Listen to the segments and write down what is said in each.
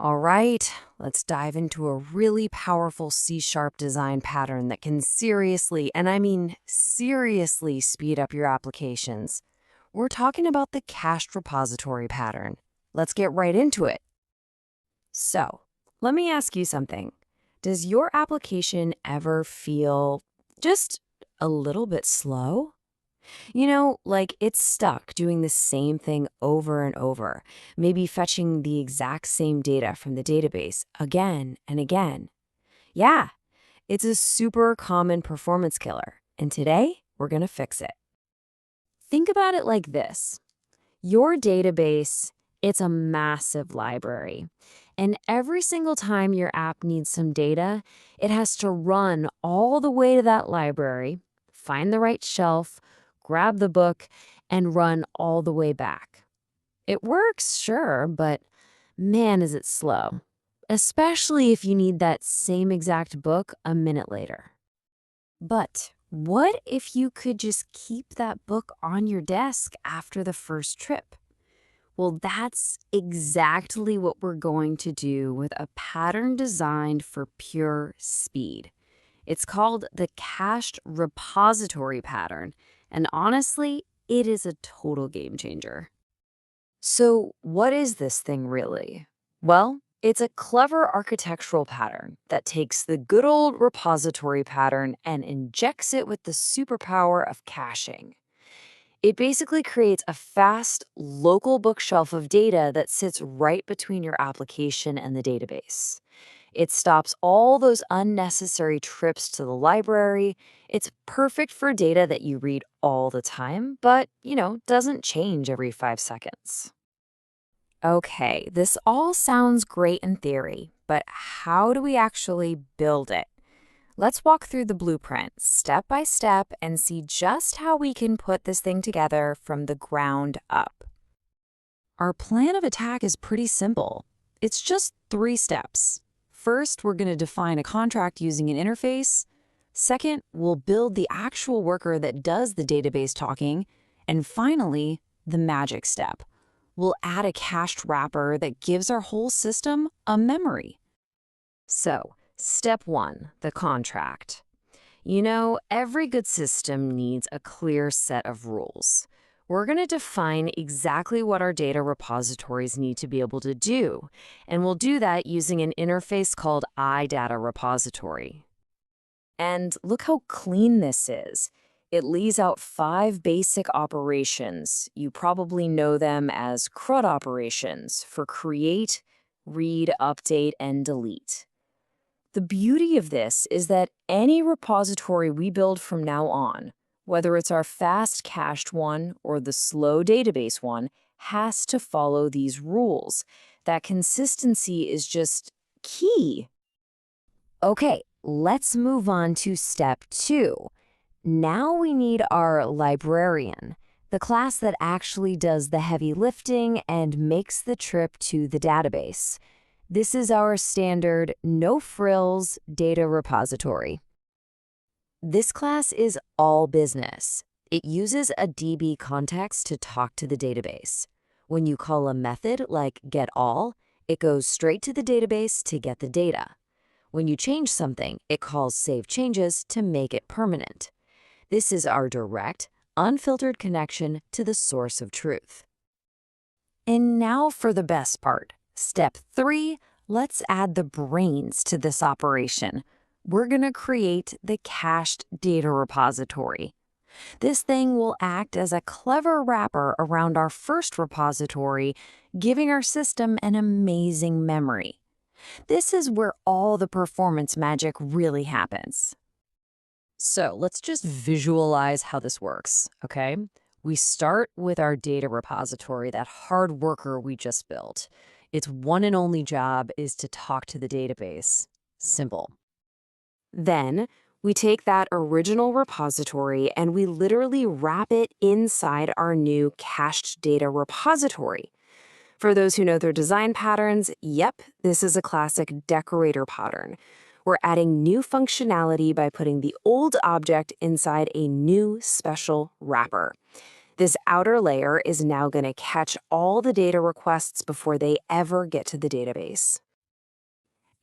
All right, let's dive into a really powerful C# design pattern that can seriously, and I mean seriously, speed up your applications. We're talking about the cached repository pattern. Let's get right into it. So, let me ask you something. Does your application ever feel just a little bit slow? Like it's stuck doing the same thing over and over, maybe fetching the exact same data from the database again and again. Yeah, it's a super common performance killer, and today we're going to fix it. Think about it like this. Your database, it's a massive library. And every single time your app needs some data, it has to run all the way to that library, find the right shelf, grab the book, and run all the way back. It works, sure, but man, is it slow. Especially if you need that same exact book a minute later. But what if you could just keep that book on your desk after the first trip? Well, that's exactly what we're going to do with a pattern designed for pure speed. It's called the cached repository pattern, and honestly, it is a total game changer. So, what is this thing really? Well, it's a clever architectural pattern that takes the good old repository pattern and injects it with the superpower of caching. It basically creates a fast, local bookshelf of data that sits right between your application and the database. It stops all those unnecessary trips to the library. It's perfect for data that you read all the time, but, doesn't change every 5 seconds. Okay, this all sounds great in theory, but how do we actually build it? Let's walk through the blueprint step by step and see just how we can put this thing together from the ground up. Our plan of attack is pretty simple. It's just 3 steps. First, we're going to define a contract using an interface. Second, we'll build the actual worker that does the database talking. And finally, the magic step. We'll add a cached wrapper that gives our whole system a memory. So, step 1, the contract. Every good system needs a clear set of rules. We're going to define exactly what our data repositories need to be able to do, and we'll do that using an interface called iDataRepository. And look how clean this is. It lays out 5 basic operations. You probably know them as CRUD operations for create, read, update, and delete. The beauty of this is that any repository we build from now on, whether it's our fast cached one or the slow database one, has to follow these rules. That consistency is just key. Okay, let's move on to step 2. Now we need our librarian, the class that actually does the heavy lifting and makes the trip to the database. This is our standard no-frills data repository. This class is all business. It uses a DB context to talk to the database. When you call a method like getAll, it goes straight to the database to get the data. When you change something, it calls savechanges to make it permanent. This is our direct, unfiltered connection to the source of truth. And now for the best part. Step 3, let's add the brains to this operation. We're going to create the cached data repository. This thing will act as a clever wrapper around our first repository, giving our system an amazing memory. This is where all the performance magic really happens. So let's just visualize how this works, okay? We start with our data repository, that hard worker we just built. Its one and only job is to talk to the database. Simple. Then we take that original repository and we literally wrap it inside our new cached data repository. For those who know their design patterns, yep, this is a classic decorator pattern. We're adding new functionality by putting the old object inside a new special wrapper. This outer layer is now going to catch all the data requests before they ever get to the database.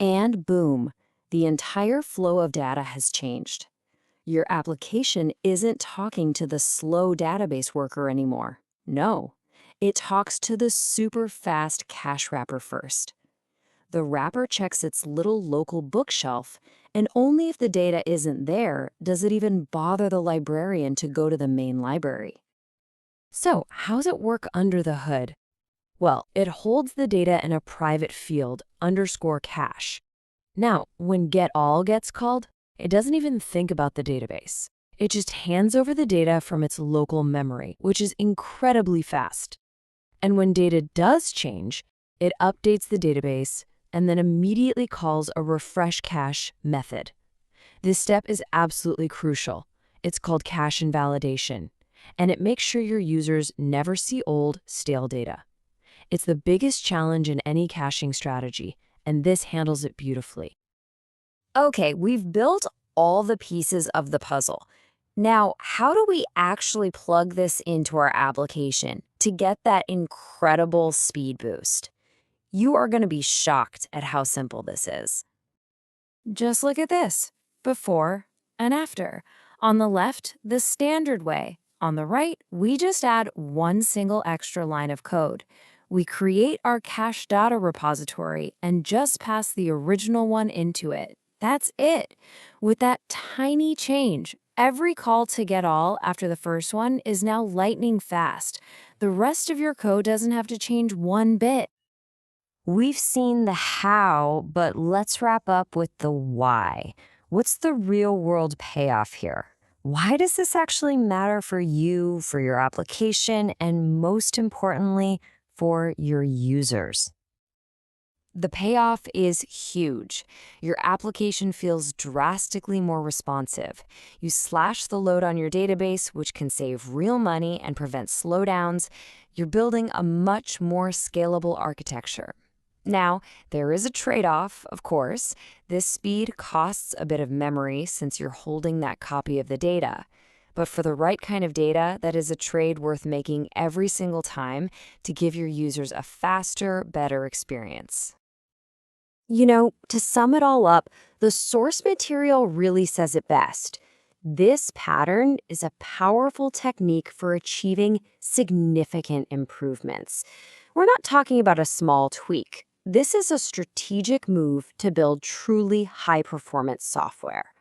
And boom, the entire flow of data has changed. Your application isn't talking to the slow database worker anymore. No, it talks to the super fast cache wrapper first. The wrapper checks its little local bookshelf, and only if the data isn't there does it even bother the librarian to go to the main library. So, how's it work under the hood? Well, it holds the data in a private field, _cache. Now, when getAll gets called, it doesn't even think about the database. It just hands over the data from its local memory, which is incredibly fast. And when data does change, it updates the database and then immediately calls a refresh cache method. This step is absolutely crucial. It's called cache invalidation, and it makes sure your users never see old, stale data. It's the biggest challenge in any caching strategy, and this handles it beautifully. Okay, we've built all the pieces of the puzzle. Now, how do we actually plug this into our application to get that incredible speed boost? You are going to be shocked at how simple this is. Just look at this, before and after. On the left, the standard way. On the right, we just add one single extra line of code. We create our cache data repository and just pass the original one into it. That's it. With that tiny change, every call to getAll after the first one is now lightning fast. The rest of your code doesn't have to change one bit. We've seen the how, but let's wrap up with the why. What's the real-world payoff here? Why does this actually matter for you, for your application, and most importantly, for your users? The payoff is huge. Your application feels drastically more responsive. You slash the load on your database, which can save real money and prevent slowdowns. You're building a much more scalable architecture. Now, there is a trade-off, of course. This speed costs a bit of memory since you're holding that copy of the data. But for the right kind of data, that is a trade worth making every single time to give your users a faster, better experience. You know, to sum it all up, the source material really says it best. This pattern is a powerful technique for achieving significant improvements. We're not talking about a small tweak. This is a strategic move to build truly high-performance software.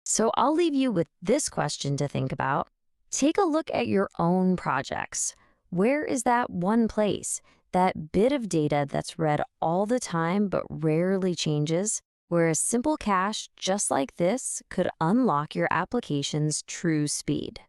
So I'll leave you with this question to think about. Take a look at your own projects. Where is that one place, that bit of data that's read all the time but rarely changes, where a simple cache just like this could unlock your application's true speed?